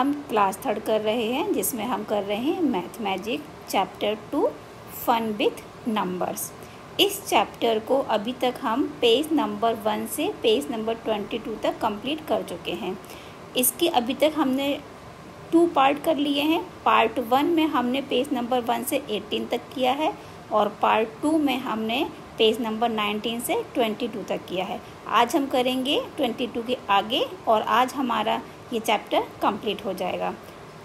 हम क्लास 3 कर रहे हैं, जिसमें हम कर रहे हैं math magic chapter 2 fun with numbers. इस चैप्टर को अभी तक हम पेज नंबर 1 से पेज नंबर 22 तक कंप्लीट कर चुके हैं। इसकी अभी तक हमने 2 पार्ट कर लिए हैं। पार्ट 1 में हमने पेज नंबर 1 से 18 तक किया है और पार्ट 2 में हमने पेज नंबर 19 से 22 तक किया है। आज हम करेंगे 22 के आगे और आज हमारा ये चैप्टर कंप्लीट हो जाएगा।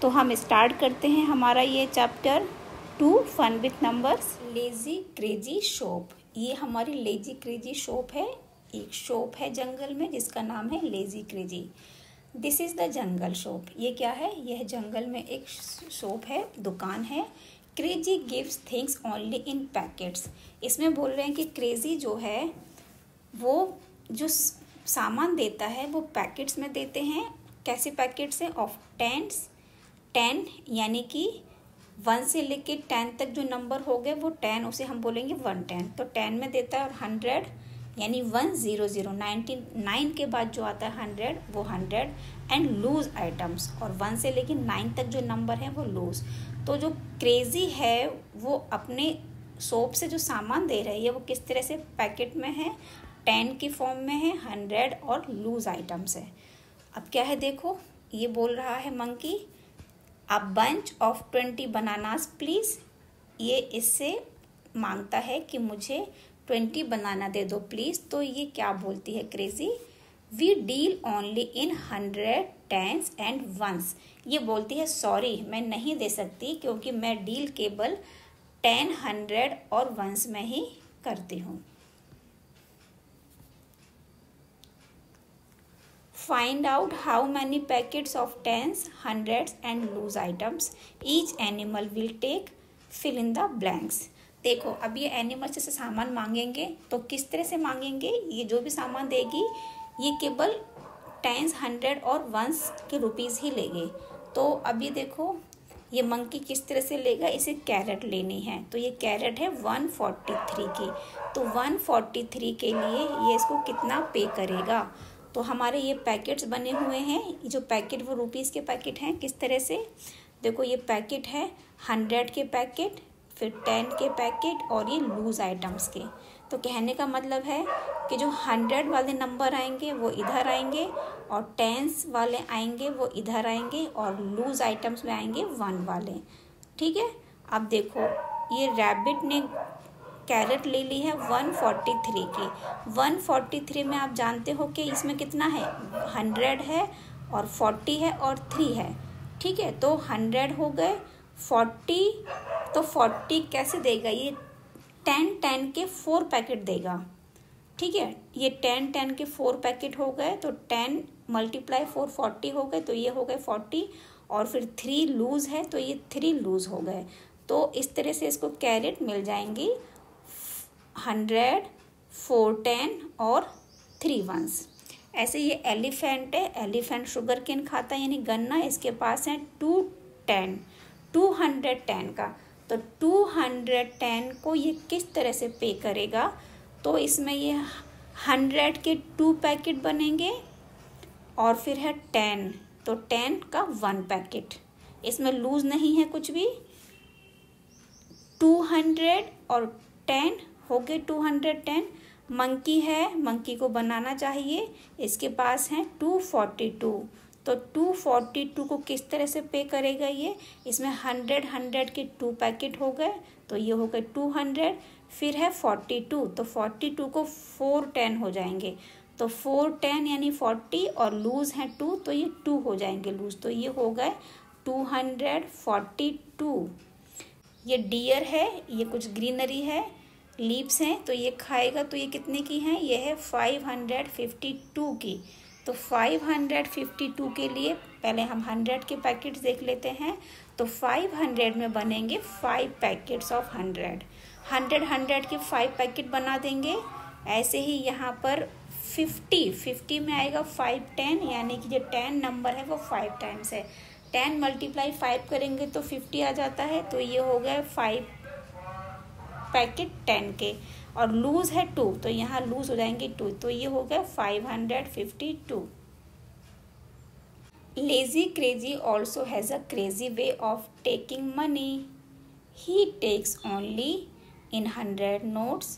तो हम स्टार्ट करते हैं हमारा ये chapter 2 fun with numbers. Lazy crazy shop, ये हमारी लेजी क्रेजी शॉप है। एक शॉप है जंगल में जिसका नाम है lazy crazy. This is the jungle shop. ये क्या है? यह जंगल में एक शॉप है, दुकान है। Crazy gives things only in packets. इसमें बोल रहे हैं कि क्रेजी जो है वो जो सामान देता है वो पैकेट्स में देते हैं। कैसे पैकेट्स हैं? ऑफ 10 यानी कि 1 से लेके 10 तक जो नंबर हो गए वो 10, उसे हम बोलेंगे 110। तो 10 में देता है। और 100 यानी 100, 99 के बाद जो आता है 100 वो 100। एंड लूज आइटम्स, और 1 से लेके 9 तक जो नंबर है वो लूज। तो जो क्रेजी है वो अपने शॉप से जो सामान दे रही है वो किस तरह से पैकेट में है, 10 की फॉर्म में है, 100 और लूज आइटम्स है। अब क्या है देखो, ये बोल रहा है monkey a bunch of 20 bananas please. ये इससे मांगता है कि मुझे 20 बनाना दे दो प्लीज़। तो ये क्या बोलती है crazy? We deal only in 100, 10s and 1s। ये बोलती है सॉरी मैं नहीं दे सकती क्योंकि मैं डील केवल 10, 100 और 1s में ही करती हूँ। Find out how many packets of 10s, 100s and loose items each animal will take. Fill in the blanks. देखो अब ये एनिमल से सामान मांगेंगे तो किस तरह से मांगेंगे? ये जो भी सामान देगी ये केवल 10s, 100 और 1s के रुपीज़ ही लेंगे। तो अब ये देखो ये मंकी किस तरह से लेगा, इसे कैरेट लेनी है। तो ये कैरेट है 143 की। तो 143 के लिए ये इसको कितना पे करेगा? तो हमारे ये पैकेट्स बने हुए हैं। ये जो पैकेट वो रुपीज़ के पैकेट हैं। किस तरह से? देखो ये पैकेट है 100 के पैकेट, फिर 10 के पैकेट और ये लूज आइटम्स के। तो कहने का मतलब है कि जो 100 वाले नंबर आएंगे वो इधर आएंगे और 10s वाले आएंगे वो इधर आएंगे और लूज आइटम्स में आएंगे 1 वाले। ठीक है। अब देखो ये रैबिट ने कैरेट ले ली है 143 की। 143 में आप जानते हो कि इसमें कितना है, 100 है और 40 है और 3 है। ठीक है। तो 100 हो गए, 40, तो 40 कैसे देगा? ये 10 के 4 पैकेट देगा। ठीक है। ये 10 के 4 पैकेट हो गए तो 10 × 4 40 हो गए। तो ये हो गए 40 और फिर 3 लूज है तो ये 3 लूज हो गए। तो इस तरह से इसको कैरेट मिल जाएंगी 100, 4 10 और 3 1s। ऐसे ये एलिफेंट है, एलिफेंट शुगर केन खाता है यानी गन्ना। इसके पास है 210 का। तो 210 को ये किस तरह से पे करेगा? तो इसमें ये 100 के 2 पैकेट बनेंगे और फिर है 10, तो 10 का 1 पैकेट। इसमें लूज नहीं है कुछ भी। 200 और 10 हो गए 210। मंकी है, मंकी को बनाना चाहिए। इसके पास है 242। तो 242 को किस तरह से पे करेगा ये? इसमें 100 के 2 पैकेट हो गए तो ये हो गए 200। फिर है 42, तो 42 को 4 10 हो जाएंगे। तो 4 10 यानी 40 और लूज है 2 तो ये 2 हो जाएंगे लूज। तो ये हो गए 242। ये डियर है, ये कुछ ग्रीनरी है, लीव्स हैं तो ये खाएगा। तो ये कितने की है? ये है 552 की। तो 552 के लिए पहले हम 100 के पैकेट्स देख लेते हैं। तो 500 में बनेंगे 5 पैकेट्स ऑफ 100। 100 के 5 पैकेट बना देंगे। ऐसे ही यहाँ पर 50 में आएगा 5 10 यानी कि जो 10 नंबर है वो 5 टाइम्स है। 10 × 5 करेंगे तो 50 आ जाता है। तो ये हो गए 5 पैकेट 10 के। और लूज है 2 तो यहाँ लूज हो जाएंगे 2। तो ये हो गया 552। Lazy crazy also has a crazy way of taking money. He takes only in 100 notes,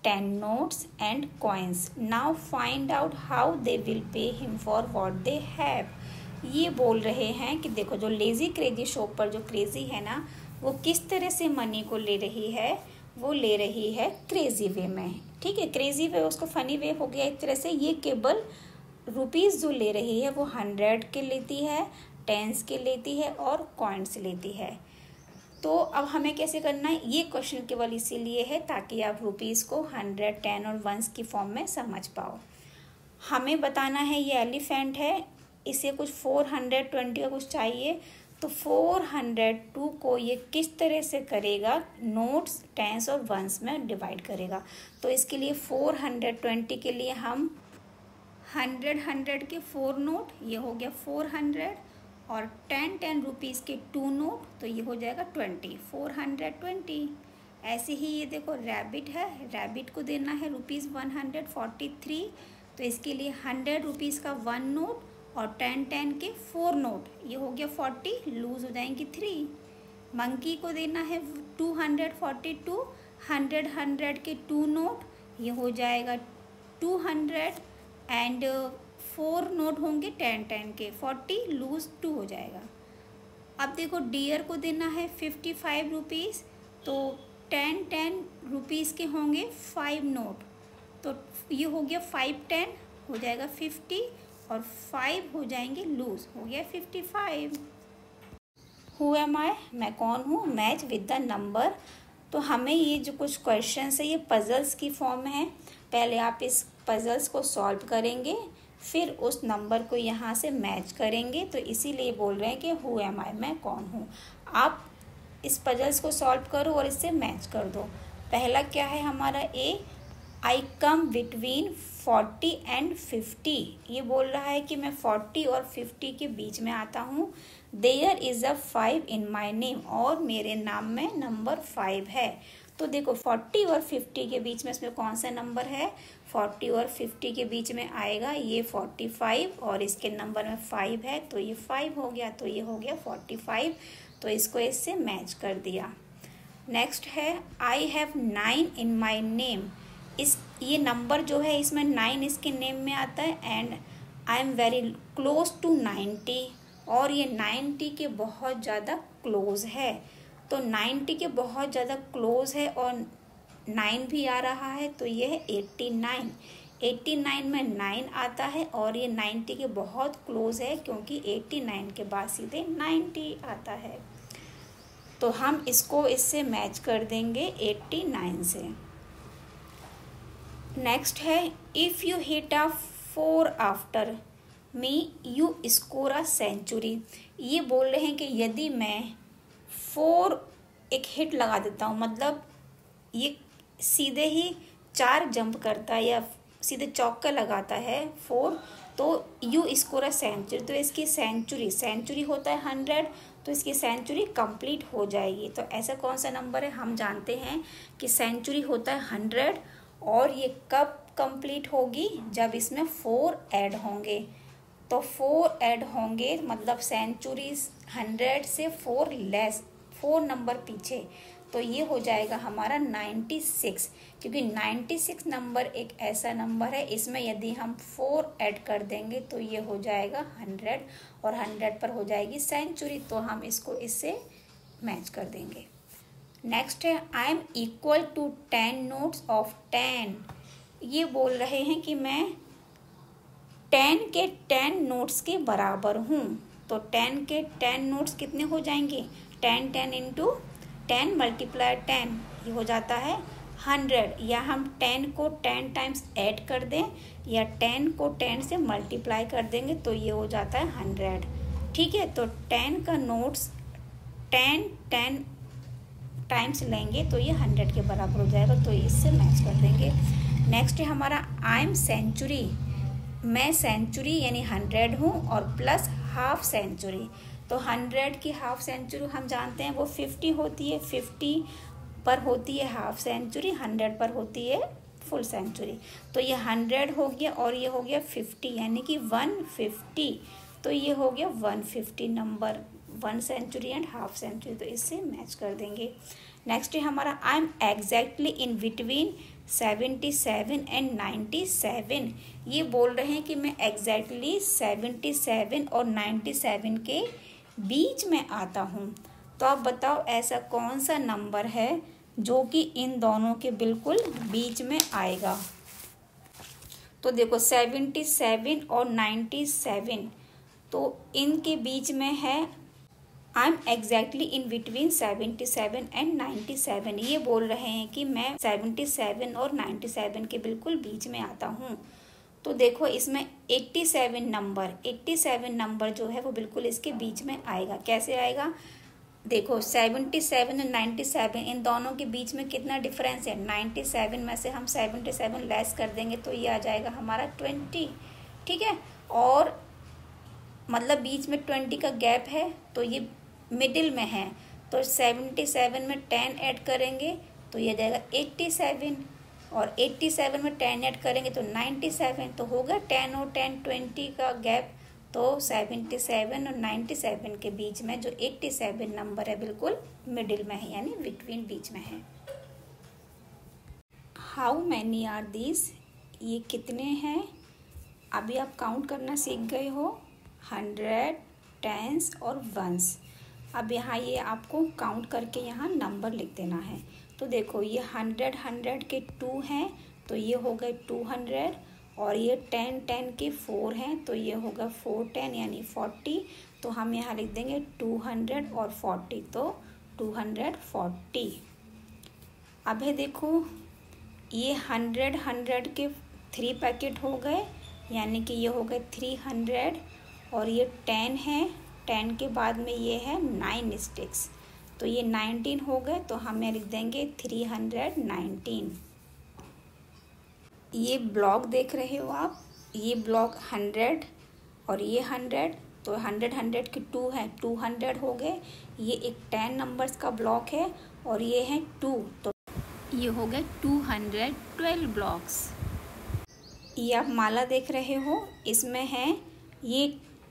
10 notes and coins. Now find out how they will pay him for what they have. ये बोल रहे हैं कि देखो जो लेज़ी क्रेजी शॉप पर जो crazy है ना, वो किस तरह से मनी को ले रही है, वो ले रही है क्रेजी वे में। ठीक है, क्रेजी वे उसको फनी वे हो गया एक तरह से। ये केवल रुपीज़ जो ले रही है वो 100 के लेती है, 10s के लेती है और कॉइन्स लेती है। तो अब हमें कैसे करना है, ये क्वेश्चन केवल इसीलिए है ताकि आप रुपीज़ को 100, 10 और 1s की फॉर्म में समझ पाओ। हमें बताना है ये एलिफेंट है, इसे कुछ 420 का कुछ चाहिए, तो 402 को ये किस तरह से करेगा, नोट्स, 10s और 1s में डिवाइड करेगा। तो इसके लिए 420 के लिए हम 100 के 4 नोट, ये हो गया 400 और 10 रुपीज़ के 2 नोट, तो ये हो जाएगा 20, 420। ऐसे ही ये देखो रैबिट है, रैबिट को देना है रुपीज़ 143, तो इसके लिए 100 रुपीज़ का 1 नोट और 10 के 4 नोट, ये हो गया 40, लूज़ हो जाएंगी 3। मंकी को देना है 242, 100 के 2 नोट, ये हो जाएगा 200 एंड 4 नोट होंगे 10 के, 40 लूज़ 2 हो जाएगा। अब देखो डियर को देना है 55 रुपीज़, तो 10 रुपीज़ के होंगे 5 नोट, तो ये हो गया 5 हो जाएगा 50 और 5 हो जाएंगे लूज़, हो गया 55। हु एम आई, मैं कौन हूँ, मैच विद द नंबर। तो हमें ये जो कुछ क्वेश्चंस है ये पजल्स की फॉर्म में है। पहले आप इस पजल्स को सॉल्व करेंगे, फिर उस नंबर को यहाँ से मैच करेंगे। तो इसीलिए बोल रहे हैं कि हु एम आई, मैं कौन हूँ। आप इस पजल्स को सॉल्व करो और इससे मैच कर दो। पहला क्या है हमारा ए, आई कम बिटवीन 40 एंड 50। ये बोल रहा है कि मैं 40 और 50 के बीच में आता हूँ। There is a 5 in my name, और मेरे नाम में नंबर 5 है। तो देखो 40 और 50 के बीच में इसमें कौन सा नंबर है, 40 और 50 के बीच में आएगा ये 45 और इसके नंबर में 5 है, तो ये 5 हो गया, तो ये हो गया 45। तो इसको इससे मैच कर दिया। नेक्स्ट है I have 9 in my name. ये नंबर जो है इसमें 9 इसके नेम में आता है and I am very close to 90, और ये 90 के बहुत ज़्यादा क्लोज है। तो 90 के बहुत ज़्यादा क्लोज है और 9 भी आ रहा है, तो ये है 89। 89 में 9 आता है और ये 90 के बहुत क्लोज है, क्योंकि 89 के बाद सीधे 90 आता है। तो हम इसको इससे मैच कर देंगे 89 से। नेक्स्ट है if you hit a 4 after me you score a century. ये बोल रहे हैं कि यदि मैं 4 एक हिट लगा देता हूँ, मतलब ये सीधे ही 4 जंप करता है या सीधे चौका लगाता है 4, तो यू स्कोर अ सेंचुरी। तो इसकी सेंचुरी होता है 100, तो इसकी सेंचुरी कंप्लीट हो जाएगी। तो ऐसा कौन सा नंबर है, हम जानते हैं कि सेंचुरी होता है 100, और ये कब कंप्लीट होगी, जब इसमें 4 ऐड होंगे। तो 4 ऐड होंगे मतलब सेंचुरी 100 से 4 लेस, 4 नंबर पीछे, तो ये हो जाएगा हमारा 96। क्योंकि 96 नंबर एक ऐसा नंबर है, इसमें यदि हम 4 ऐड कर देंगे तो ये हो जाएगा 100, और 100 पर हो जाएगी सेंचुरी, तो हम इसको इससे मैच कर देंगे। नेक्स्ट है I am equal to 10 notes of 10। ये बोल रहे हैं कि मैं 10 के 10 नोट्स के बराबर हूँ। तो 10 के 10 नोट्स कितने हो जाएंगे, 10 इंटू 10 मल्टीप्लाई 10, ये हो जाता है 100। या हम 10 को 10 टाइम्स ऐड कर दें या 10 को 10 से मल्टीप्लाई कर देंगे, तो ये हो जाता है 100। ठीक है, तो 10 का नोट्स 10 टाइम्स लेंगे तो ये 100 के बराबर हो जाएगा, तो इससे मैच कर देंगे। नेक्स्ट है हमारा आई एम सेंचुरी। मैं सेंचुरी यानी 100 हूँ और प्लस हाफ सेंचुरी। तो 100 की हाफ सेंचुरी हम जानते हैं वो 50 होती है, 50 पर होती है हाफ सेंचुरी, 100 पर होती है फुल सेंचुरी। तो ये 100 हो गया और ये हो गया 50, यानी कि 150। तो तो ये हो गया 150 number, 1 century and half century, तो इससे मैच कर देंगे। नेक्स्ट है हमारा I am exactly in between 77 and 97। ये बोल रहे हैं कि मैं एग्जैक्टली 77 और 97 के बीच में आता हूँ। तो आप बताओ ऐसा कौन सा नंबर है जो कि इन दोनों के बिल्कुल बीच में आएगा। तो देखो 77 और 97 तो इनके बीच में है। I am exactly in between 77 and 97। ये बोल रहे हैं कि मैं 77 और 97 के बिल्कुल बीच में आता हूँ। तो देखो इसमें 87 नंबर जो है वो बिल्कुल इसके बीच में आएगा। कैसे आएगा? देखो 77 और 97 इन दोनों के बीच में कितना डिफरेंस है। 97 में से हम 77 लेस कर देंगे तो ये आ जाएगा हमारा 20, ठीक है। और मतलब बीच में 20 का गैप है तो ये मिडिल में है। तो 77 में 10 ऐड करेंगे तो ये जाएगा 87, और 87 में 10 ऐड करेंगे तो 97। तो होगा 10 और 10 20 का गैप। तो 77 और 97 के बीच में जो 87 नंबर है बिल्कुल मिडिल में है, यानी बिटवीन बीच में है। How many are these? ये कितने हैं? अभी आप काउंट करना सीख गए हो, 100, 10s और 1s। अब यहाँ ये आपको काउंट करके यहाँ नंबर लिख देना है। तो देखो ये 100 के 2 हैं तो ये हो गए 200, और ये 10 के 4 हैं तो ये होगा 410 यानी 40। तो हम यहाँ लिख देंगे 200 और 40, तो 240। अब है देखो ये 100 के 3 पैकेट हो गए, यानी कि ये हो गए 300, और ये 10 है, 10 के बाद में ये है 9 स्टिक्स तो ये 19 हो गए। तो हमें लिख देंगे 319। ये ब्लॉक देख रहे हो आप, ये ब्लॉक 100 और ये 100, तो 100 के 2 हैं, 200 हो गए। ये एक 10 नंबर्स का ब्लॉक है और ये है 2, तो ये हो गए 212 ब्लॉक्स। ये आप माला देख रहे हो, इसमें है ये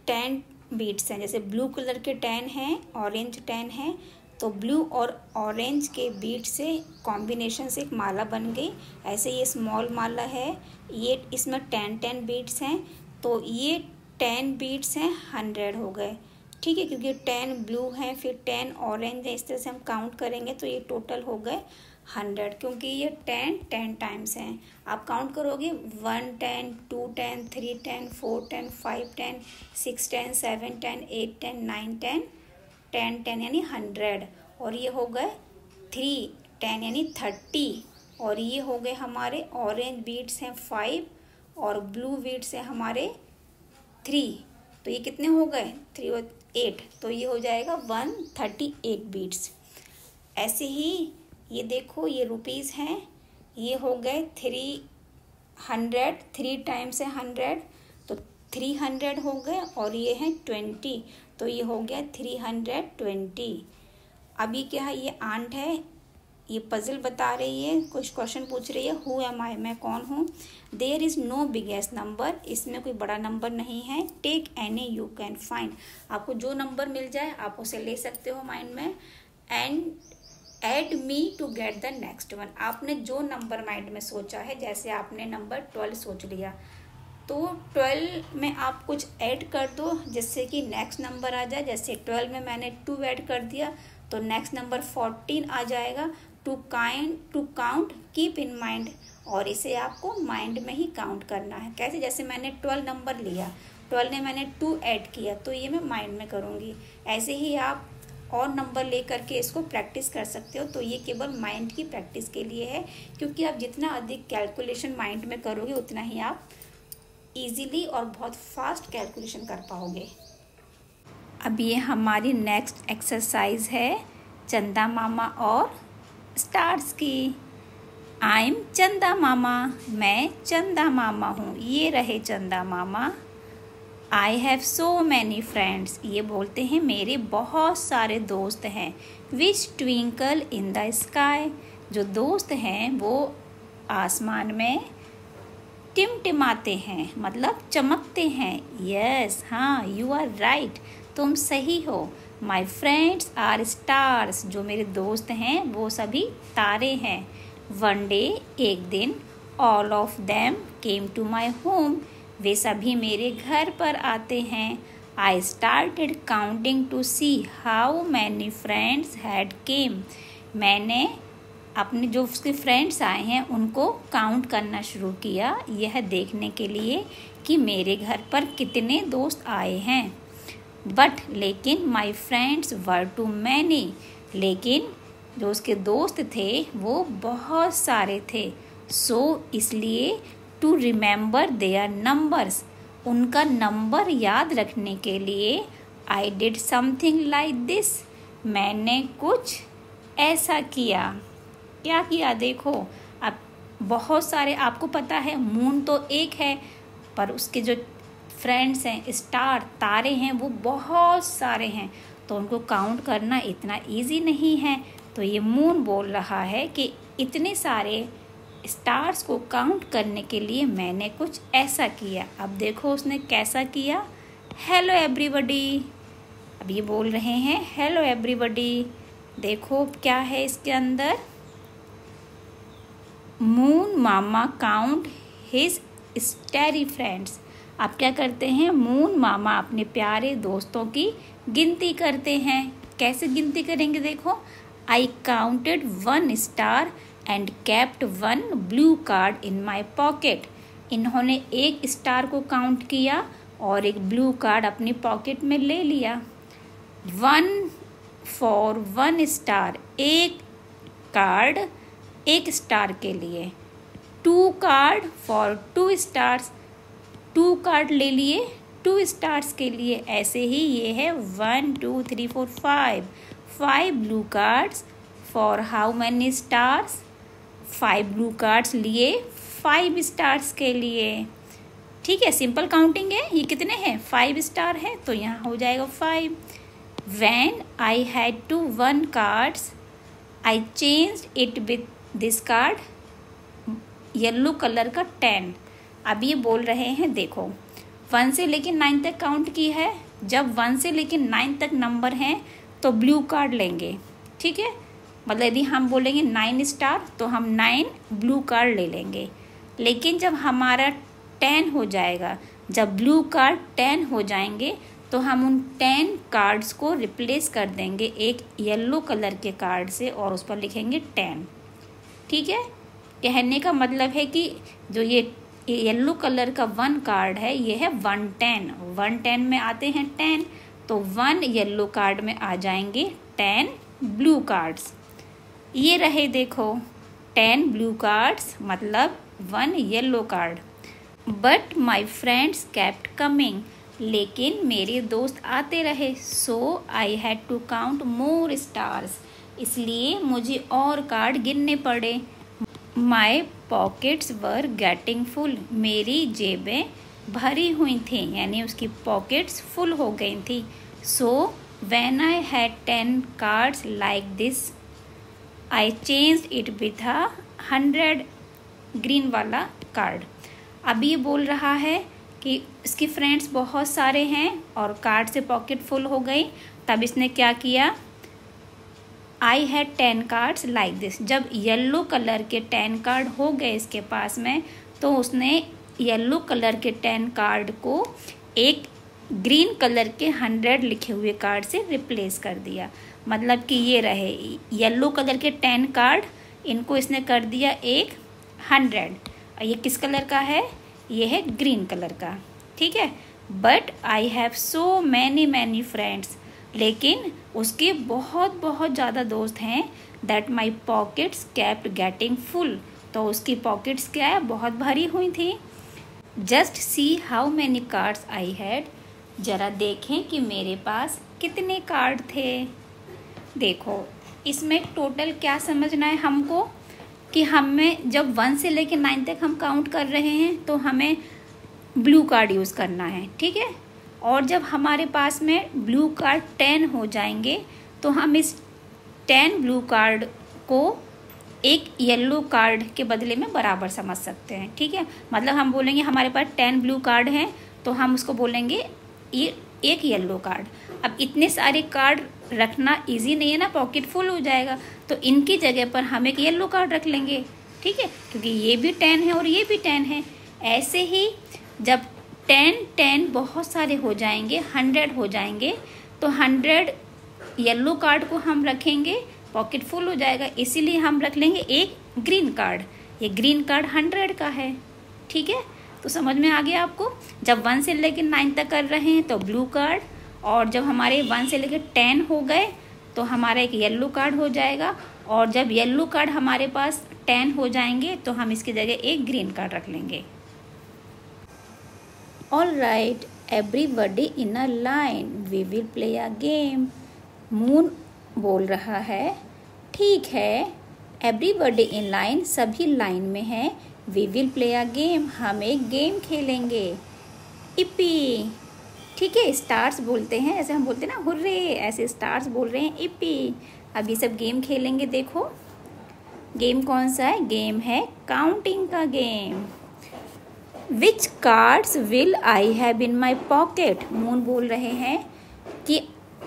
10 बीट्स हैं। जैसे ब्लू कलर के 10 हैं, ऑरेंज 10 हैं, तो ब्लू और ऑरेंज के बीट से कॉम्बिनेशन से एक माला बन गई। ऐसे ये स्मॉल माला है, ये इसमें 10 बीट्स हैं, तो ये 10 बीट्स हैं 100 हो गए, ठीक है। क्योंकि 10 ब्लू हैं, फिर 10 ऑरेंज है, इस तरह से हम काउंट करेंगे तो ये टोटल हो गए 100, क्योंकि ये 10 टाइम्स हैं। आप काउंट करोगे 1 10 2 10 3 10 4 10 5 10 6 10 7 10 8 10 9 10 10 यानी 100, और ये हो गए 3 10 यानी 30, और ये हो गए हमारे ऑरेंज बीट्स हैं 5 और ब्लू बीट्स हैं हमारे 3, तो ये कितने हो गए 3 और 8, तो ये हो जाएगा 138 बीट्स। ऐसे ही ये देखो ये रुपीज़ हैं, ये हो गए 300, 3 टाइम्स है 100 तो 300 हो गए, और ये है 20 तो ये हो गया 320। अभी क्या है, ये आंट है, ये पजल बता रही है, कुछ क्वेश्चन पूछ रही है, हु एम आई, मैं कौन हूँ। There is no biggest number, इसमें कोई बड़ा नंबर नहीं है। Take any you can find, आपको जो नंबर मिल जाए आप उसे ले सकते हो माइंड में। And add me to get the next one, आपने जो नंबर माइंड में सोचा है, जैसे आपने नंबर 12 सोच लिया तो 12 में आप कुछ ऐड कर दो जिससे कि नेक्स्ट नंबर आ जाए। जैसे 12 में मैंने 2 ऐड कर दिया तो नेक्स्ट नंबर 14 आ जाएगा। To count keep in mind, और इसे आपको माइंड में ही काउंट करना है। कैसे? जैसे मैंने 12 नंबर लिया, 12 में मैंने 2 ऐड किया तो ये मैं माइंड में करूँगी। ऐसे ही आप और नंबर ले करके इसको प्रैक्टिस कर सकते हो। तो ये केवल माइंड की प्रैक्टिस के लिए है, क्योंकि आप जितना अधिक कैलकुलेशन माइंड में करोगे उतना ही आप इजीली और बहुत फास्ट कैलकुलेशन कर पाओगे। अब ये हमारी नेक्स्ट एक्सरसाइज है चंदा मामा और स्टार्स की। आई एम चंदा मामा, मैं चंदा मामा हूँ। ये रहे चंदा मामा। I have so many friends, ये बोलते हैं मेरे बहुत सारे दोस्त हैं। Which twinkle in the sky, जो दोस्त हैं वो आसमान में टिमटिमाते हैं, मतलब चमकते हैं। यस, हाँ, यू आर राइट, तुम सही हो। माई फ्रेंड्स आर स्टार्स, जो मेरे दोस्त हैं वो सभी तारे हैं। वन डे, एक दिन, all of them came to my home, वे सभी मेरे घर पर आते हैं। I started counting to see how many friends had came, मैंने अपने जो उसके फ्रेंड्स आए हैं उनको काउंट करना शुरू किया, यह देखने के लिए कि मेरे घर पर कितने दोस्त आए हैं। बट लेकिन my friends were too many, लेकिन जो उसके दोस्त थे वो बहुत सारे थे। सो इसलिए टू रिमेंबर देयर नंबर्स, उनका नंबर याद रखने के लिए I did something like this, मैंने कुछ ऐसा किया। क्या किया देखो, अब बहुत सारे, आपको पता है मून तो एक है पर उसके जो फ्रेंड्स हैं, स्टार, तारे हैं, वो बहुत सारे हैं, तो उनको काउंट करना इतना इजी नहीं है। तो ये मून बोल रहा है कि इतने सारे स्टार्स को काउंट करने के लिए मैंने कुछ ऐसा किया। अब देखो उसने कैसा किया। हेलो एवरीबॉडी, अब ये बोल रहे हैं हेलो एवरीबॉडी। देखो क्या है इसके अंदर, मून मामा काउंट हिज स्टारी फ्रेंड्स। आप क्या करते हैं, मून मामा अपने प्यारे दोस्तों की गिनती करते हैं। कैसे गिनती करेंगे देखो, I counted 1 star and kept 1 blue card in my pocket, इन्होंने एक स्टार को काउंट किया और एक ब्लू कार्ड अपनी पॉकेट में ले लिया। 1 फॉर 1 स्टार, एक कार्ड एक स्टार के लिए। 2 कार्ड फॉर 2 स्टार्स, 2 कार्ड ले लिए 2 स्टार्स के लिए। ऐसे ही ये है 1 2 3 4 5 blue cards for how many stars, 5 blue cards लिए 5 स्टार्स के लिए। ठीक है, सिंपल काउंटिंग है। ये कितने हैं, 5 स्टार है तो यहाँ हो जाएगा 5। When I had to 1 cards, I changed it with this card, yellow colour का 10। अब ये बोल रहे हैं देखो 1 से लेके 9 तक काउंट की है, जब 1 से लेके 9 तक नंबर हैं तो ब्लू कार्ड लेंगे। ठीक है, मतलब यदि हम बोलेंगे 9 स्टार तो हम 9 ब्लू कार्ड ले लेंगे। लेकिन जब हमारा 10 हो जाएगा, जब ब्लू कार्ड 10 हो जाएंगे तो हम उन 10 कार्ड्स को रिप्लेस कर देंगे एक येलो कलर के कार्ड से और उस पर लिखेंगे 10। ठीक है, कहने का मतलब है कि जो ये येलो कलर का 1 कार्ड है ये है 110, 110 में आते हैं 10, तो 1 येलो कार्ड में आ जाएंगे 10 ब्लू कार्ड्स। ये रहे देखो 10 ब्लू कार्ड्स मतलब 1 yellow card. But my friends kept coming, लेकिन मेरे दोस्त आते रहे। So I had to count more stars, इसलिए मुझे और कार्ड गिनने पड़े। My pockets were getting full, मेरी जेबें भरी हुई थी, यानी उसकी पॉकेट्स फुल हो गई थी। So when I had 10 cards like this I changed it with 100 green वाला कार्ड। अब ये बोल रहा है कि इसकी फ्रेंड्स बहुत सारे हैं और कार्ड से पॉकेट फुल हो गई, तब इसने क्या किया, I had 10 cards like this. जब येलो कलर के 10 कार्ड हो गए इसके पास में तो उसने येलो कलर के 10 कार्ड को एक ग्रीन कलर के 100 लिखे हुए कार्ड से रिप्लेस कर दिया। मतलब कि ये रहे येलो कलर के 10 कार्ड, इनको इसने कर दिया एक 100। ये किस कलर का है, ये है ग्रीन कलर का। ठीक है, but I have so many friends, लेकिन उसके बहुत ज़्यादा दोस्त हैं। That my pockets kept getting full, तो उसकी पॉकेट्स क्या है, बहुत भरी हुई थी। Just see how many cards I had, ज़रा देखें कि मेरे पास कितने कार्ड थे। देखो इसमें टोटल क्या समझना है हमको कि हमें जब 1 से लेकर 9 तक हम काउंट कर रहे हैं तो हमें ब्लू कार्ड यूज़ करना है। ठीक है, और जब हमारे पास में ब्लू कार्ड 10 हो जाएंगे तो हम इस 10 ब्लू कार्ड को एक येलो कार्ड के बदले में बराबर समझ सकते हैं। ठीक है, मतलब हम बोलेंगे हमारे पास 10 ब्लू कार्ड हैं तो हम उसको बोलेंगे ये एक येलो कार्ड। अब इतने सारे कार्ड रखना इजी नहीं है ना, पॉकेट फुल हो जाएगा, तो इनकी जगह पर हम एक येलो कार्ड रख लेंगे। ठीक है, क्योंकि ये भी 10 है और ये भी 10 है। ऐसे ही जब 10 बहुत सारे हो जाएंगे, 100 हो जाएंगे, तो 100 येलो कार्ड को हम रखेंगे, पॉकेट फुल हो जाएगा, इसीलिए हम रख लेंगे एक ग्रीन कार्ड। ये ग्रीन कार्ड 100 का है। ठीक है, तो समझ में आ गया आपको। जब 1 से लेकर 9 तक कर रहे हैं तो ब्लू कार्ड, और जब हमारे 1 से लेकर 10 हो गए तो हमारा एक येलो कार्ड हो जाएगा, और जब येलो कार्ड हमारे पास 10 हो जाएंगे तो हम इसकी जगह एक ग्रीन कार्ड रख लेंगे। All right everybody in a line, we will play a game. Moon बोल रहा है ठीक है, एवरीबॉडी इन लाइन, सभी लाइन में है, we will play a game, हम एक गेम खेलेंगे। इप्पी, ठीक है, स्टार्स बोलते हैं, ऐसे हम बोलते हैं ना हुर्रे, ऐसे स्टार्स बोल रहे हैं इप्पी। अब ये सब गेम खेलेंगे। देखो गेम कौन सा है, गेम है काउंटिंग का game. Which cards will I have in my pocket, moon बोल रहे हैं कि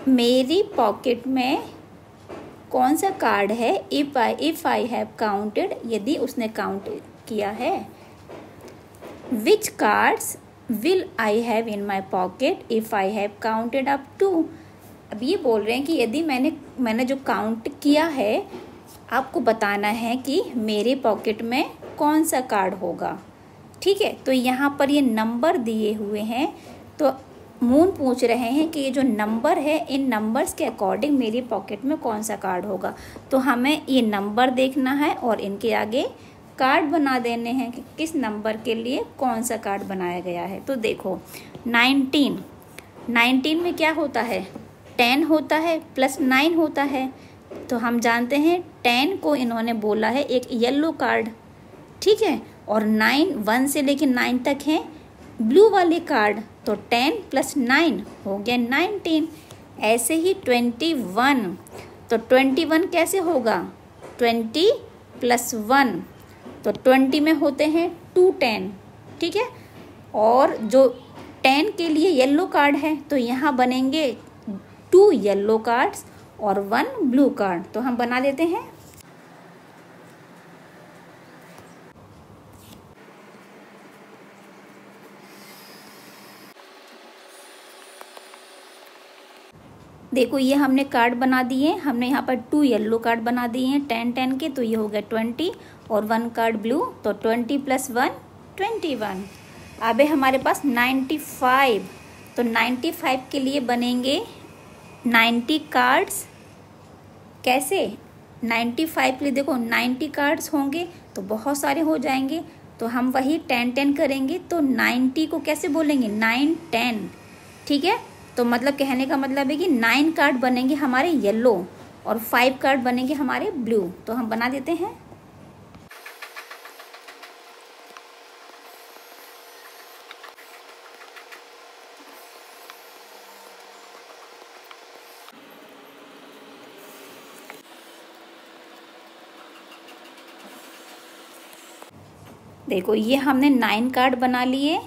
मेरी पॉकेट में कौन सा कार्ड है। इफ आई हैव काउंटेड, यदि उसने काउंट किया है। Which cards will I have in my pocket if I have counted up to. अब ये बोल रहे हैं कि यदि मैंने जो काउंट किया है, आपको बताना है कि मेरे पॉकेट में कौन सा कार्ड होगा। ठीक है, तो यहाँ पर ये नंबर दिए हुए हैं, तो मून पूछ रहे हैं कि ये जो नंबर है, इन नंबर्स के अकॉर्डिंग मेरी पॉकेट में कौन सा कार्ड होगा। तो हमें ये नंबर देखना है और इनके आगे कार्ड बना देने हैं कि किस नंबर के लिए कौन सा कार्ड बनाया गया है। तो देखो 19 में क्या होता है, 10 होता है प्लस 9 होता है, तो हम जानते हैं 10 को इन्होंने बोला है एक येलो कार्ड। ठीक है, और 1 से लेकर 9 तक हैं ब्लू वाले कार्ड, तो 10 प्लस 9 हो गया 19। ऐसे ही 21, तो 21 कैसे होगा, 20 प्लस 1, तो 20 में होते हैं 2 10। ठीक है, और जो 10 के लिए येलो कार्ड है, तो यहाँ बनेंगे 2 येलो कार्ड्स और 1 ब्लू कार्ड, तो हम बना देते हैं। देखो ये हमने कार्ड बना दिए, हमने यहाँ पर 2 येलो कार्ड बना दिए हैं 10 के, तो ये हो गया 20 और 1 कार्ड ब्लू, तो 20 प्लस 1 21। अब हमारे पास 95, तो 95 के लिए बनेंगे 90 कार्ड्स। कैसे, 95 के लिए देखो 90 कार्ड्स होंगे तो बहुत सारे हो जाएंगे, तो हम वही 10 करेंगे, तो 90 को कैसे बोलेंगे 9 10। ठीक है, तो मतलब कहने का मतलब है कि 9 कार्ड बनेंगे हमारे येलो और 5 कार्ड बनेंगे हमारे ब्लू, तो हम बना देते हैं। देखो ये हमने 9 कार्ड बना लिए,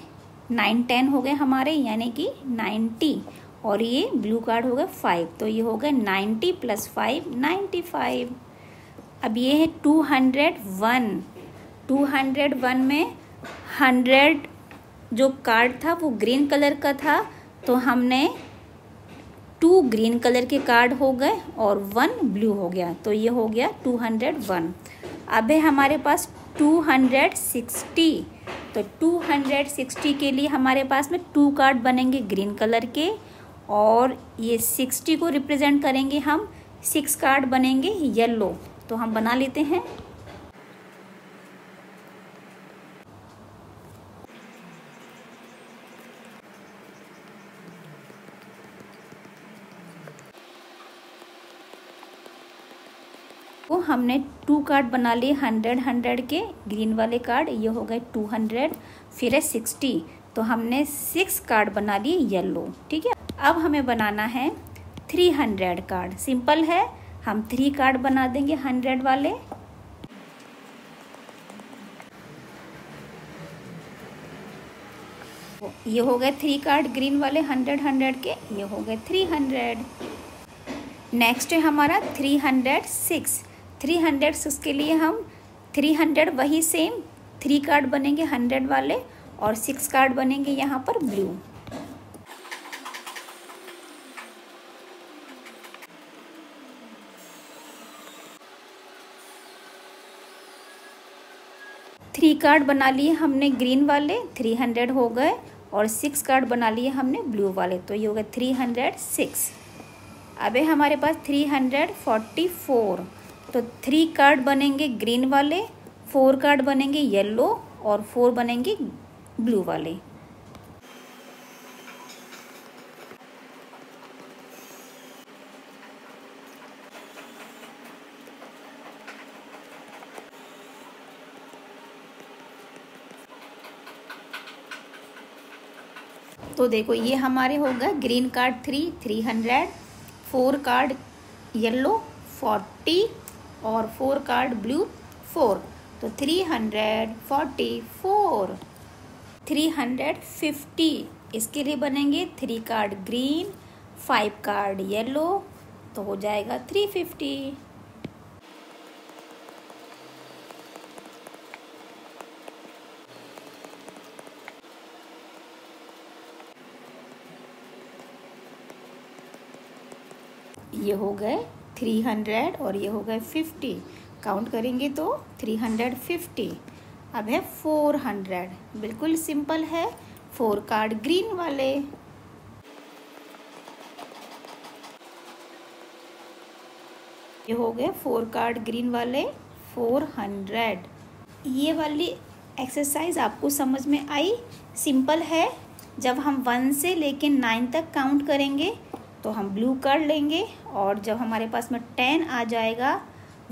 9 10 हो गए हमारे, यानी कि 90, और ये ब्लू कार्ड हो गया 5, तो ये हो गया 90 प्लस 5 95। अब ये है 201, 201 में 100 जो कार्ड था वो ग्रीन कलर का था, तो हमने 2 ग्रीन कलर के कार्ड हो गए और 1 ब्लू हो गया, तो ये हो गया 201। अब है हमारे पास 260, तो 260 के लिए हमारे पास में 2 कार्ड बनेंगे ग्रीन कलर के, और ये 60 को रिप्रेजेंट करेंगे हम, 6 कार्ड बनेंगे येलो, तो हम बना लेते हैं। तो हमने 2 कार्ड बना लिए 100 के ग्रीन वाले कार्ड, ये हो गए 200, फिर है 60, तो हमने 6 कार्ड बना लिए येलो। ठीक है, अब हमें बनाना है 300 कार्ड। सिंपल है, हम 3 कार्ड बना देंगे 100 वाले। ये हो गए 3 कार्ड ग्रीन वाले 100 के, ये हो गए 300। नेक्स्ट है हमारा 306। 306 के लिए हम 300 वही सेम 3 कार्ड बनेंगे 100 वाले और 6 कार्ड बनेंगे यहाँ पर ब्लू। थ्री कार्ड बना लिए हमने ग्रीन वाले 300 हो गए और 6 कार्ड बना लिए हमने ब्लू वाले, तो ये हो गए 306। अब है हमारे पास 344, तो 3 कार्ड बनेंगे ग्रीन वाले, 4 कार्ड बनेंगे येलो और 4 बनेंगे ब्लू वाले। तो देखो ये हमारे हो गए ग्रीन कार्ड 300, 4 कार्ड येलो 40 और 4 कार्ड ब्लू 4, तो 344। 350 इसके लिए बनेंगे 3 कार्ड ग्रीन 5 कार्ड येलो, तो हो जाएगा 350। ये हो गए 300 और ये हो गए 50, काउंट करेंगे तो 350। अब है 400, बिल्कुल सिंपल है, 4 कार्ड ग्रीन वाले। ये हो गए 4 कार्ड ग्रीन वाले 400। ये वाली एक्सरसाइज आपको समझ में आई? सिंपल है। जब हम 1 से लेके 9 तक काउंट करेंगे तो हम ब्लू कार्ड लेंगे और जब हमारे पास में 10 आ जाएगा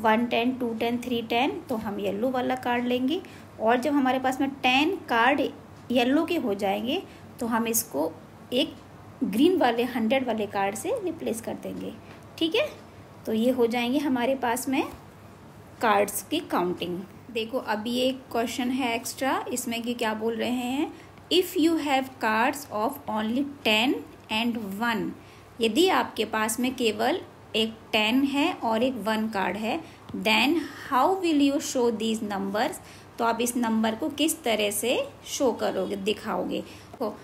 1 10 2 10 3 10 तो हम येलो वाला कार्ड लेंगे और जब हमारे पास में 10 कार्ड येलो के हो जाएंगे तो हम इसको एक ग्रीन वाले 100 वाले कार्ड से रिप्लेस कर देंगे। ठीक है, तो ये हो जाएंगे हमारे पास में कार्ड्स की काउंटिंग। देखो अभी एक क्वेश्चन है एक्स्ट्रा, इसमें कि क्या बोल रहे हैं, if you have cards of only 10 and 1, यदि आपके पास में केवल एक 10 है और एक 1 कार्ड है, then how will you show these numbers, तो आप इस नंबर को किस तरह से शो करोगे, दिखाओगे। तो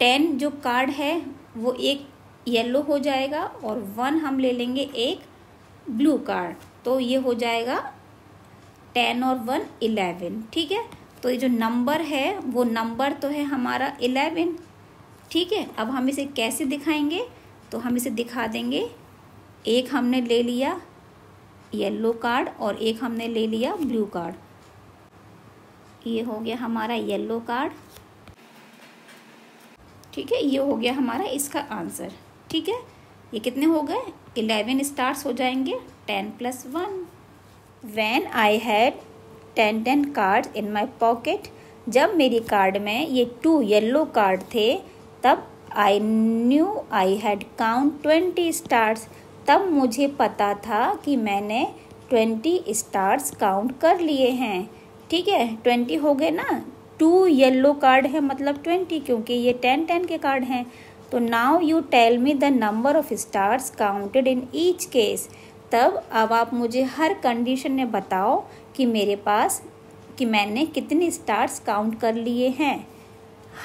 10 जो कार्ड है वो एक येलो हो जाएगा और 1 हम ले लेंगे एक ब्लू कार्ड, तो ये हो जाएगा 10 और 1 11। ठीक है, तो ये जो नंबर है वो नंबर तो है हमारा 11। ठीक है, अब हम इसे कैसे दिखाएंगे, तो हम इसे दिखा देंगे, एक हमने ले लिया येलो कार्ड और एक हमने ले लिया ब्लू कार्ड। ये हो गया हमारा येलो कार्ड। ठीक है, ये हो गया हमारा इसका आंसर। ठीक है, ये कितने हो गए, 11 स्टार्स हो जाएंगे 10 + 1। When I had 10 cards in my pocket, जब मेरी कार्ड में ये 2 येलो कार्ड थे तब I knew I had count 20 stars, तब मुझे पता था कि मैंने 20 स्टार्स काउंट कर लिए हैं। ठीक है, 20 हो गए ना, 2 येलो कार्ड है मतलब 20, क्योंकि ये 10 के कार्ड हैं। तो now you tell me the number of stars counted in each case, तब अब आप मुझे हर कंडीशन में बताओ कि मेरे पास कि मैंने कितने स्टार्स काउंट कर लिए हैं।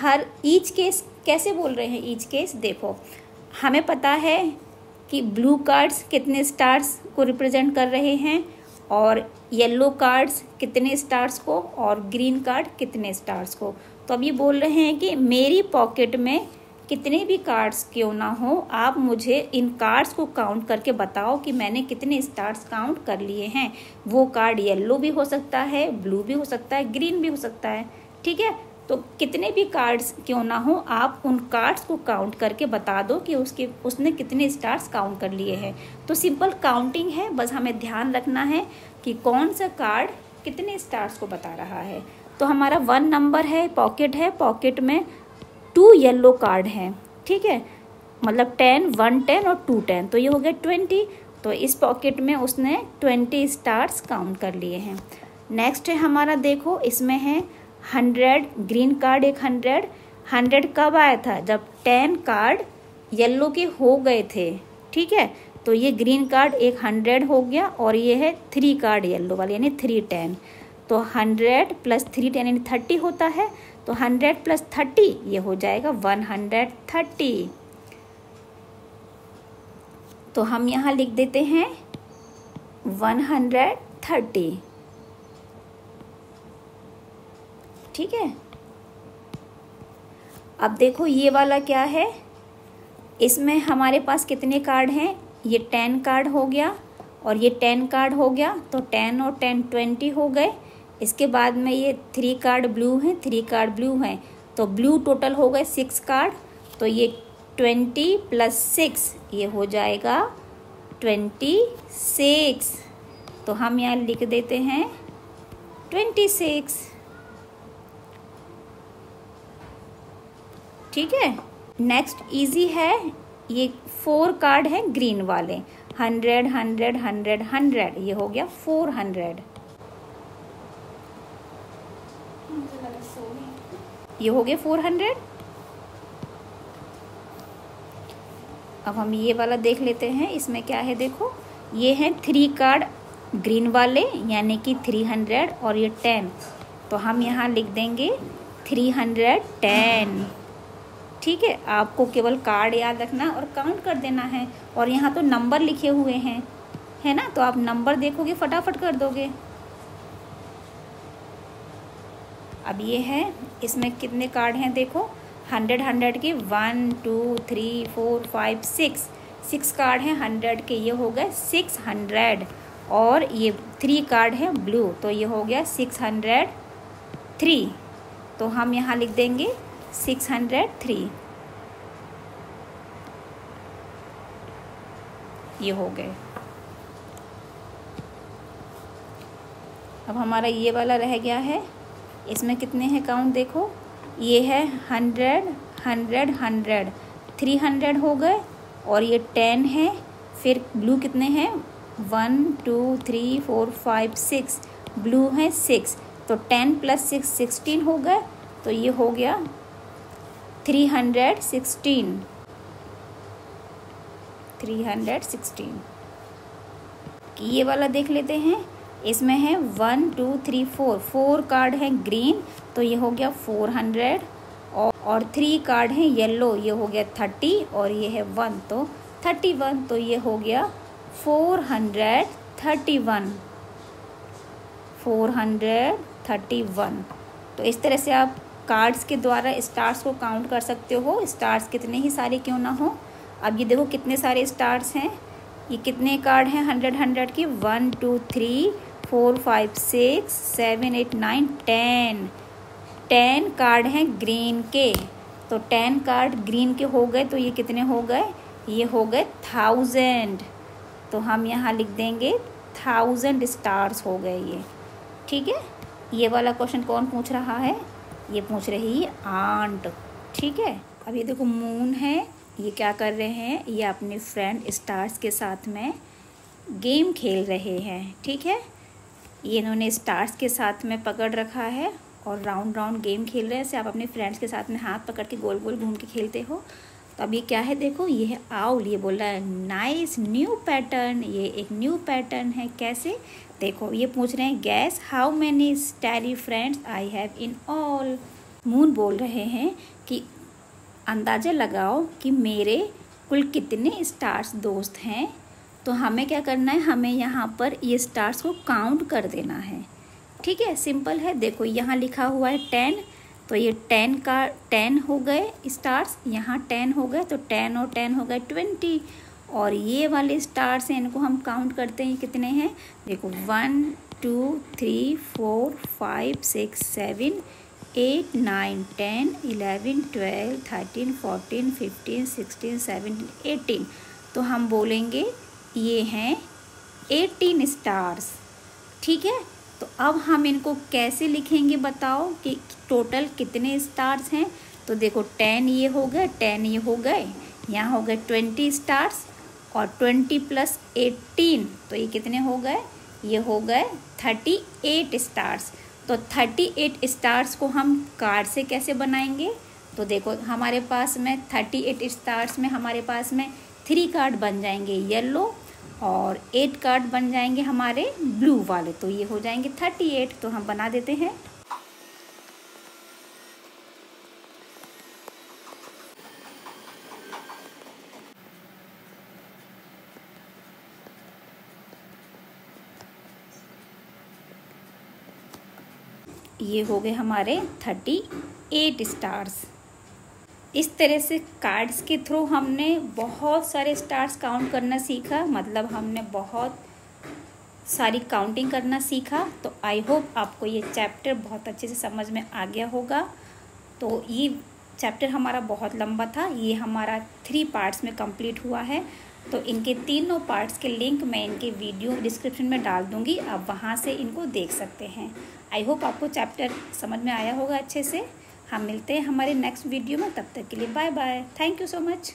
हर ईच केस कैसे बोल रहे हैं, ईच केस देखो, हमें पता है कि ब्लू कार्ड्स कितने स्टार्स को रिप्रेजेंट कर रहे हैं और येलो कार्ड्स कितने स्टार्स को और ग्रीन कार्ड कितने स्टार्स को। तो अब ये बोल रहे हैं कि मेरी पॉकेट में कितने भी कार्ड्स क्यों ना हो, आप मुझे इन कार्ड्स को काउंट करके बताओ कि मैंने कितने स्टार्स काउंट कर लिए हैं। वो कार्ड येलो भी हो सकता है, ब्लू भी हो सकता है, ग्रीन भी हो सकता है। ठीक है, तो कितने भी कार्ड्स क्यों ना हो, आप उन कार्ड्स को काउंट करके बता दो कि उसने कितने स्टार्स काउंट कर लिए हैं। तो सिंपल काउंटिंग है, बस हमें ध्यान रखना है कि कौन सा कार्ड कितने स्टार्स को बता रहा है। तो हमारा 1 नंबर है, पॉकेट में 2 येलो कार्ड हैं। ठीक है, मतलब 10 1 10 और 2 10, तो ये हो गया 20। तो इस पॉकेट में उसने 20 स्टार्स काउंट कर लिए हैं। नेक्स्ट है हमारा, देखो इसमें है 100 ग्रीन कार्ड, एक 100 100 कब आया था? जब 10 कार्ड येलो के हो गए थे, ठीक है। तो ये ग्रीन कार्ड एक 100 हो गया और ये है 3 कार्ड येलो वाले यानी 310। तो 100 + 310 यानी 30 होता है। तो 100 + 30 ये हो जाएगा 130। तो हम यहाँ लिख देते हैं 130, ठीक है। अब देखो ये वाला क्या है, इसमें हमारे पास कितने कार्ड हैं? ये 10 कार्ड हो गया और ये 10 कार्ड हो गया। तो 10 और 10 20 हो गए। इसके बाद में ये 3 कार्ड ब्लू हैं, 3 कार्ड ब्लू हैं। तो ब्लू टोटल हो गए 6 कार्ड। तो ये 20 + 6 ये हो जाएगा 26। तो हम यहाँ लिख देते हैं 26, ठीक है। नेक्स्ट इजी है, ये 4 कार्ड हैं ग्रीन वाले, 100 100 100 100, ये हो गया 400। ये हो गए 400। अब हम ये वाला देख लेते हैं, इसमें क्या है देखो, ये है 3 कार्ड ग्रीन वाले यानी कि 300 और ये 10। तो हम यहाँ लिख देंगे 310, ठीक है। आपको केवल कार्ड याद रखना और काउंट कर देना है। और यहाँ तो नंबर लिखे हुए हैं, है ना, तो आप नंबर देखोगे फटाफट कर दोगे। अब ये है, इसमें कितने कार्ड हैं देखो, 100 100 के 1 2 3 4 5 6 कार्ड हैं 100 के, ये हो गए 600। और ये 3 कार्ड हैं ब्लू, तो ये हो गया 603। तो हम यहाँ लिख देंगे 603, ये हो गए। अब हमारा ये वाला रह गया है, इसमें कितने हैं काउंट देखो, ये है 100 100 100, 300 हो गए। और ये 10 है, फिर ब्लू कितने हैं 1 2 3 4 5 6, ब्लू हैं 6। तो 10 + 6 16 हो गए। तो ये हो गया 316, 316। ये वाला देख लेते हैं, इसमें है 1 2 3 4 कार्ड हैं ग्रीन, तो ये हो गया 400। और 3 कार्ड हैं येलो, ये हो गया 30 और ये है 1 तो 31। तो ये हो गया 431, 431। तो इस तरह से आप कार्ड्स के द्वारा स्टार्स को काउंट कर सकते हो, स्टार्स कितने ही सारे क्यों ना हो। अब ये देखो कितने सारे स्टार्स हैं, ये कितने कार्ड हैं 100 100 की, 1 2 3 4 5 6 7 8 9 10 कार्ड हैं ग्रीन के। तो 10 कार्ड ग्रीन के हो गए, तो ये कितने हो गए, ये हो गए 1000। तो हम यहाँ लिख देंगे 1000 स्टार्स हो गए ये, ठीक है। ये वाला क्वेश्चन कौन पूछ रहा है, ये पूछ रही है आंट, ठीक है। अब ये देखो मून है, ये क्या कर रहे हैं, ये अपने फ्रेंड स्टार्स के साथ में गेम खेल रहे हैं, ठीक है। ये इन्होंने स्टार्स के साथ में पकड़ रखा है और राउंड राउंड गेम खेल रहे हैं। ऐसे आप अपने फ्रेंड्स के साथ में हाथ पकड़ के गोल गोल घूम के खेलते हो। तो अब ये क्या है देखो, ये है आउल, ये बोल रहा है नाइस न्यू पैटर्न, ये एक न्यू पैटर्न है। कैसे देखो, ये पूछ रहे हैं gas how many starry friends I have in all. Moon बोल रहे हैं कि अंदाज़ा लगाओ कि मेरे कुल कितने स्टार्स दोस्त हैं। तो हमें क्या करना है, हमें यहाँ पर ये स्टार्स को काउंट कर देना है, ठीक है। सिंपल है, देखो यहाँ लिखा हुआ है 10, तो ये 10 का 10 हो गए स्टार्स, यहाँ 10 हो गए, तो 10 और 10 हो गए 20। और ये वाले स्टार्स हैं, इनको हम काउंट करते हैं कितने हैं, देखो 1 2 3 4 5 6 7 8 9 10 11 12 13 14 15 16 17 18। तो हम बोलेंगे ये हैं 18 स्टार्स, ठीक है। तो अब हम इनको कैसे लिखेंगे बताओ कि टोटल कितने स्टार्स हैं। तो देखो 10 ये हो गए, 10 ये हो गए, यहाँ हो गए 20 स्टार्स और 20 + 18, तो ये कितने हो गए, ये हो गए 38 स्टार्स। तो 38 स्टार्स को हम कार्ड से कैसे बनाएंगे, तो देखो हमारे पास में 38 स्टार्स में हमारे पास में 3 कार्ड बन जाएंगे येलो और 8 कार्ड बन जाएंगे हमारे ब्लू वाले, तो ये हो जाएंगे 38। तो हम बना देते हैं। ये हो गए हमारे 38 स्टार्स। इस तरह से कार्ड्स के थ्रू हमने बहुत सारे स्टार्स काउंट करना सीखा, मतलब हमने बहुत सारी काउंटिंग करना सीखा। तो आई होप आपको ये चैप्टर बहुत अच्छे से समझ में आ गया होगा। तो ये चैप्टर हमारा बहुत लंबा था, ये हमारा 3 पार्ट्स में कंप्लीट हुआ है। तो इनके तीनों पार्ट्स के लिंक मैं इनके वीडियो डिस्क्रिप्शन में डाल दूँगी, आप वहाँ से इनको देख सकते हैं। आई होप आपको चैप्टर समझ में आया होगा अच्छे से। हम मिलते हैं हमारे नेक्स्ट वीडियो में, तब तक के लिए bye bye. Thank you so much.